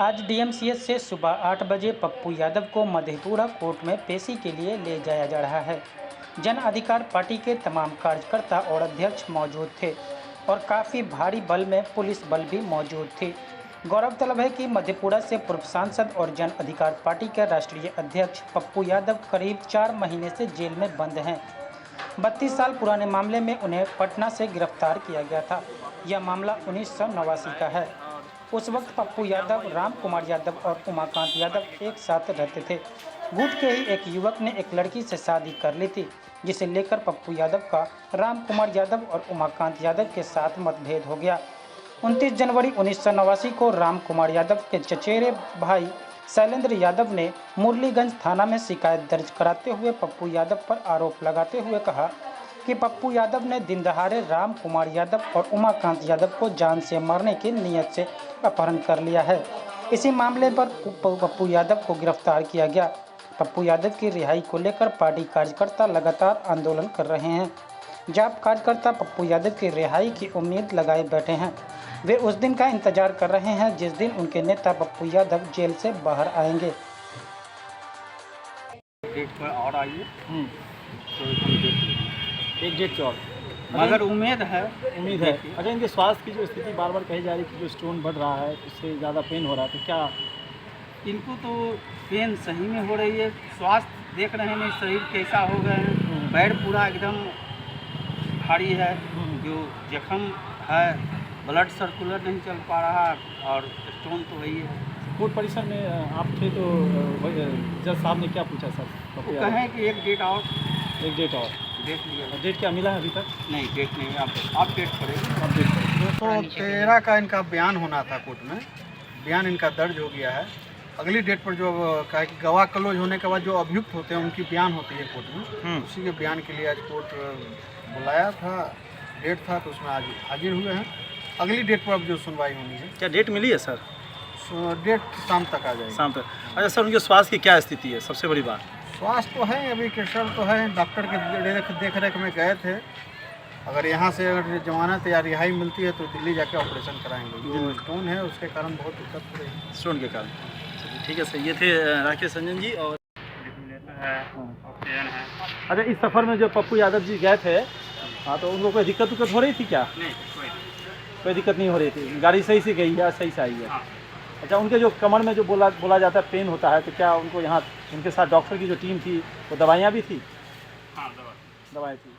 आज डीएमसीएच से सुबह 8 बजे पप्पू यादव को मधेपुरा कोर्ट में पेशी के लिए ले जाया जा रहा है। जन अधिकार पार्टी के तमाम कार्यकर्ता और अध्यक्ष मौजूद थे और काफ़ी भारी बल में पुलिस बल भी मौजूद थी। गौरतलब है कि मधेपुरा से पूर्व सांसद और जन अधिकार पार्टी के राष्ट्रीय अध्यक्ष पप्पू यादव करीब 4 महीने से जेल में बंद हैं। 32 साल पुराने मामले में उन्हें पटना से गिरफ्तार किया गया था। यह मामला 1989 का है। उस वक्त पप्पू यादव, राम कुमार यादव और उमाकांत यादव एक साथ रहते थे। गुट के ही एक युवक ने एक लड़की से शादी कर ली थी, जिसे लेकर पप्पू यादव का राम कुमार यादव और उमाकांत यादव के साथ मतभेद हो गया। 29 जनवरी 1989 को राम कुमार यादव के चचेरे भाई शैलेंद्र यादव ने मुरलीगंज थाना में शिकायत दर्ज कराते हुए पप्पू यादव पर आरोप लगाते हुए कहा कि पप्पू यादव ने दिन दहाड़े राम कुमार यादव और उमाकांत यादव को जान से मारने की नीयत से अपहरण कर लिया है। इसी मामले पर पप्पू यादव को गिरफ्तार किया गया। पप्पू यादव की रिहाई को लेकर पार्टी कार्यकर्ता लगातार आंदोलन कर रहे हैं। जाप कार्यकर्ता पप्पू यादव की रिहाई की उम्मीद लगाए बैठे हैं। वे उस दिन का इंतजार कर रहे हैं जिस दिन उनके नेता पप्पू यादव जेल से बाहर आएंगे। डेट पर और आइए तो हम देख लेंगे। एक डेट के और मगर उम्मीद है। अच्छा, इनके स्वास्थ्य की जो स्थिति बार बार कही जा रही है कि जो स्टोन बढ़ रहा है उससे ज़्यादा पेन हो रहा है, तो क्या इनको तो पेन सही में हो रही है। स्वास्थ्य देख रहे हैं शरीर कैसा हो गए हैं, पैर पूरा एकदम भारी है, जो जख्म है, ब्लड सर्कुलर नहीं चल पा रहा और स्टोन तो वही है। कोर्ट परिसर में आप थे तो जज साहब ने क्या पूछा सर? वो कहें कि एक डेट और डेट लिया। डेट क्या मिला है अभी तक? नहीं, डेट नहीं। आप डेट करेंगे। आप डेट करें। 213 का इनका बयान होना था कोर्ट में। बयान इनका दर्ज हो गया है। अगली डेट पर जो कहा कि गवाह क्लोज होने के बाद जो अभियुक्त होते हैं उनकी बयान होती है कोर्ट में, उसी के बयान के लिए आज कोर्ट बुलाया था। डेट था तो उसमें आज हाजिर हुए हैं। अगली डेट पर अब जो सुनवाई होनी है। क्या डेट मिली है सर? डेट शाम तक आ जाएगी। शाम तक। अच्छा सर, उनके स्वास्थ्य की क्या स्थिति है? सबसे बड़ी बात स्वास्थ्य तो है, अभी क्रिटिकल तो है। डॉक्टर के देख रेख में गए थे। अगर यहाँ से अगर जमानत या रिहाई मिलती है तो दिल्ली जाके ऑपरेशन कराएंगे। जो स्टोन है उसके कारण बहुत दिक्कत हो रही है। स्टोन के कारण। ठीक है सर, ये थे राकेश रंजन जी। और अच्छा, इस सफ़र में जो पप्पू यादव जी गए थे, हाँ, तो उनको कोई दिक्कत हो रही थी क्या? नहीं, कोई दिक्कत नहीं हो रही थी। गाड़ी सही से गई है, सही से आई है। हाँ। अच्छा, उनके जो कमर में जो बोला जाता है पेन होता है, तो क्या उनको यहाँ उनके साथ डॉक्टर की जो टीम थी वो दवाइयाँ भी थी? हाँ, दवाई थी।